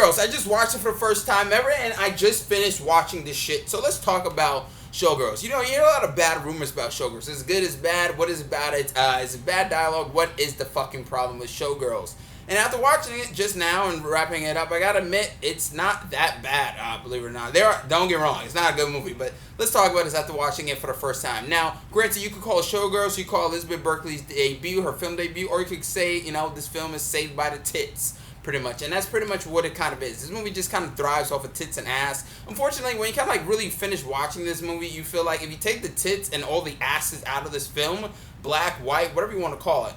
Showgirls, I just watched it for the first time ever, and I just finished watching this shit. So let's talk about Showgirls. You know, you hear a lot of bad rumors about Showgirls. Is it good? Is it bad? What is it about it? Is it bad dialogue? What is the fucking problem with Showgirls? And after watching it just now and wrapping it up, I gotta admit, it's not that bad, believe it or not. Don't get me wrong, it's not a good movie, but let's talk about this after watching it for the first time. Now, granted, you could call it Showgirls, you call Elizabeth Berkley's debut, her film debut, or you could say, you know, this film is saved by the tits, pretty much. And that's pretty much what it kind of is. This movie just kind of thrives off of tits and ass. Unfortunately, when you kind of like really finish watching this movie, you feel like if you take the tits and all the asses out of this film, black, white, whatever you want to call it,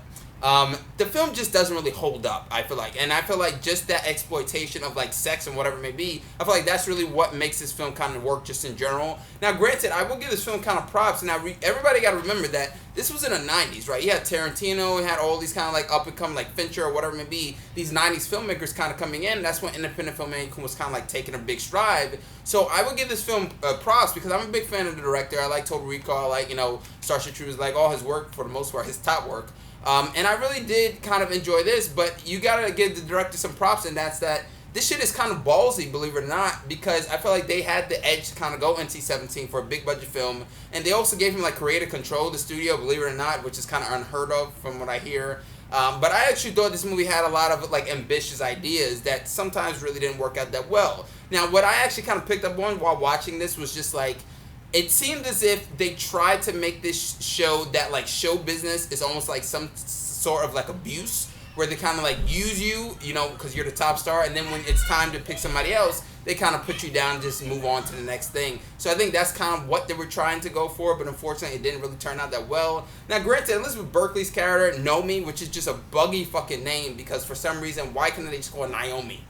the film just doesn't really hold up, I feel like. And I feel like just that exploitation of like sex and whatever it may be, I feel like that's really what makes this film kind of work just in general. Now granted, I will give this film kind of props. Now everybody got to remember that this was in the 90s, right? You had Tarantino, you had all these kind of like up and coming like Fincher or whatever it may be, these 90s filmmakers kind of coming in. That's when independent filmmaking was kind of like taking a big stride. So I would give this film props because I'm a big fan of the director. I like Total Recall, I like, you know, Starship Troopers, like all his work for the most part, his top work. And I really did kind of enjoy this, but you gotta give the director some props, and that's that this shit is kind of ballsy, believe it or not, because I feel like they had the edge to kind of go NC-17 for a big budget film, and they also gave him like creative control of the studio, believe it or not, which is kind of unheard of from what I hear. But I actually thought this movie had a lot of like ambitious ideas that sometimes really didn't work out that well. Now, what I actually kind of picked up on while watching this was just like, it seemed as if they tried to make this show that like show business is almost like some sort of like abuse, where they kind of like use you, you know, because you're the top star, and then when it's time to pick somebody else, they kind of put you down and just move on to the next thing. So I think that's kind of what they were trying to go for, but unfortunately it didn't really turn out that well. Now granted, Elizabeth Berkley's character, Nomi, which is just a buggy fucking name, because for some reason, why can't they just call her Naomi?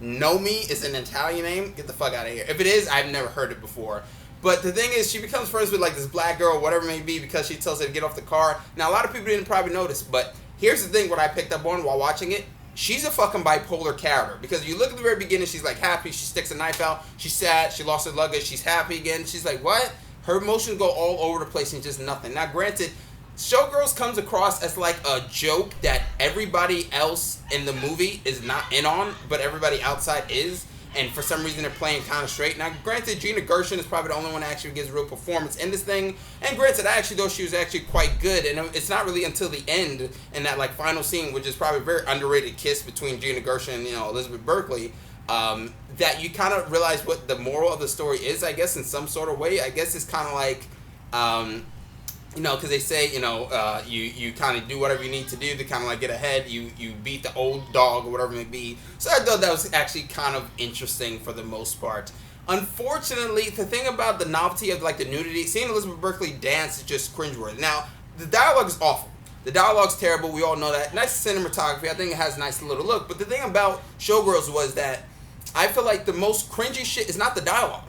Nomi is an Italian name? Get the fuck out of here. If it is, I've never heard it before. But the thing is, she becomes friends with like this black girl, whatever it may be, because she tells her to get off the car. Now, a lot of people didn't probably notice, but here's the thing, what I picked up on while watching it. She's a fucking bipolar character, because you look at the very beginning, she's like happy, she sticks a knife out, she's sad, she lost her luggage, she's happy again, she's like, what? Her emotions go all over the place and just nothing. Now, granted, Showgirls comes across as like a joke that everybody else in the movie is not in on, but everybody outside is. And for some reason, they're playing kind of straight. Now, granted, Gina Gershon is probably the only one that actually gives a real performance in this thing. And granted, I actually thought she was actually quite good. And it's not really until the end, in that like final scene, which is probably a very underrated kiss between Gina Gershon and, you know, Elizabeth Berkley, that you kind of realize what the moral of the story is, I guess, in some sort of way. I guess it's kind of like, you know, because they say, you know, you kind of do whatever you need to do to kind of like get ahead. You beat the old dog or whatever it may be. So I thought that was actually kind of interesting for the most part. Unfortunately, the thing about the novelty of like the nudity, seeing Elizabeth Berkley dance is just cringeworthy. Now, the dialogue is awful. The dialogue's terrible. We all know that. Nice cinematography. I think it has a nice little look. But the thing about Showgirls was that I feel like the most cringy shit is not the dialogue.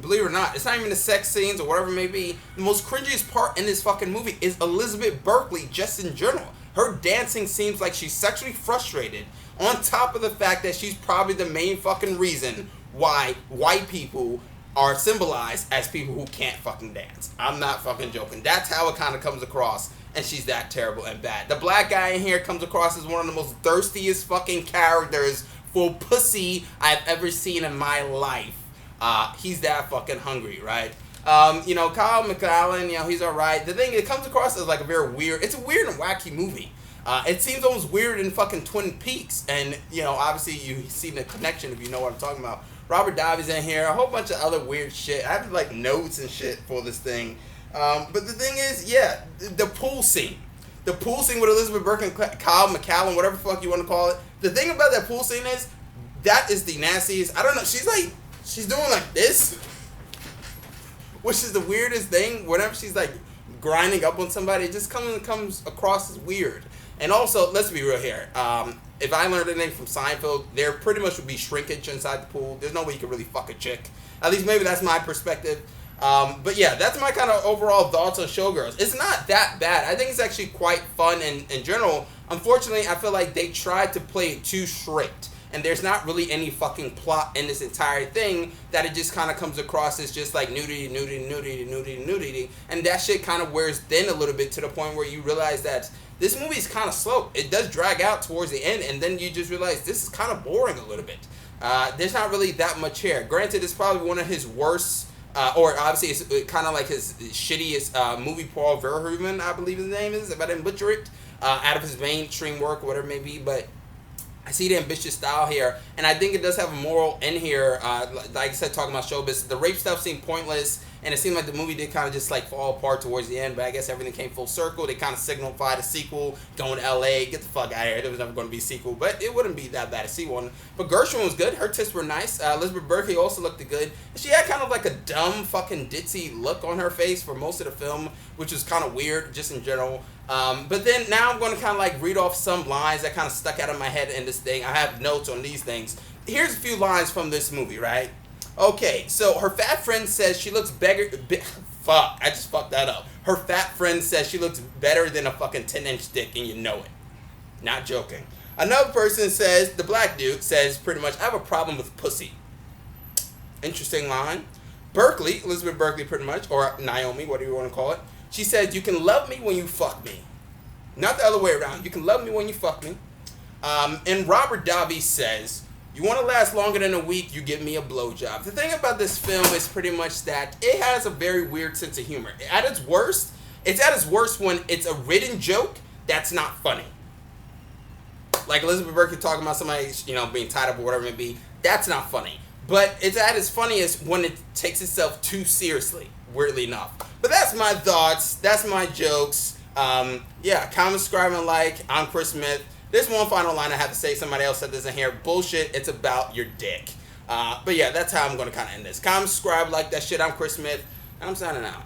Believe it or not, it's not even the sex scenes or whatever it may be. The most cringiest part in this fucking movie is Elizabeth Berkley just in general. Her dancing seems like she's sexually frustrated, on top of the fact that she's probably the main fucking reason why white people are symbolized as people who can't fucking dance. I'm not fucking joking. That's how it kind of comes across, and she's that terrible and bad. The black guy in here comes across as one of the most thirstiest fucking characters for pussy I've ever seen in my life. He's that fucking hungry, right? You know, Kyle MacLachlan, you know, he's alright. The thing, it comes across as like a very weird, it's a weird and wacky movie. It seems almost weird in fucking Twin Peaks, and, you know, obviously you see the connection if you know what I'm talking about. Robert Davi's in here, a whole bunch of other weird shit. I have, like, notes and shit for this thing. But the thing is, yeah, the pool scene. The pool scene with Elizabeth Berkley and Kyle MacLachlan, whatever the fuck you want to call it. The thing about that pool scene is, that is the nastiest. I don't know, she's doing like this, which is the weirdest thing. Whenever she's like grinding up on somebody, it just comes across as weird. And also, let's be real here. If I learned anything from Seinfeld, there pretty much would be shrinkage inside the pool. There's no way you could really fuck a chick. At least maybe that's my perspective. But yeah, that's my kind of overall thoughts on Showgirls. It's not that bad. I think it's actually quite fun in general. Unfortunately, I feel like they tried to play it too straight. And there's not really any fucking plot in this entire thing, that it just kind of comes across as just like nudity. And that shit kind of wears thin a little bit, to the point where you realize that this movie is kind of slow. It does drag out towards the end, and then you just realize this is kind of boring a little bit. There's not really that much here. Granted, it's probably one of his worst, or obviously it's kind of like his shittiest movie. Paul Verhoeven, I believe his name is, if I didn't butcher it, out of his mainstream work, whatever it may be, but I see the ambitious style here, and I think it does have a moral in here. Like I said, talking about showbiz, the rape stuff seemed pointless, and it seemed like the movie did kind of just like fall apart towards the end. But I guess everything came full circle. They kind of signified a sequel, going to L.A. Get the fuck out of here. There was never going to be a sequel, but it wouldn't be that bad to see one. But Gershwin was good. Her tits were nice. Elizabeth Berkley also looked good. She had kind of like a dumb fucking ditzy look on her face for most of the film, which was kind of weird just in general. But then now I'm going to kind of like read off some lines that kind of stuck out of my head in this thing. I have notes on these things. Here's a few lines from this movie, right? Okay, so her fat friend says she looks fuck, I just fucked that up. Her fat friend says she looks better than a fucking 10-inch dick, and you know it. Not joking. Another person says, the black dude says pretty much, I have a problem with pussy. Interesting line. Berkeley, Elizabeth Berkley pretty much, or Naomi, whatever you want to call it. She said, you can love me when you fuck me. Not the other way around. You can love me when you fuck me. And Robert Davi says, you want to last longer than a week, you give me a blowjob. The thing about this film is pretty much that it has a very weird sense of humor. At its worst, it's at its worst when it's a written joke that's not funny. Like Elizabeth Berkley talking about somebody, being tied up or whatever it may be. That's not funny. But it's at its funniest when it takes itself too seriously, weirdly enough. But that's my thoughts. That's my jokes. Comment, subscribe, and like. I'm Chris Smith. There's one final line I have to say. Somebody else said this in here. Bullshit. It's about your dick. But yeah, that's how I'm going to kind of end this. Comment, subscribe, like that shit. I'm Chris Smith, and I'm signing out.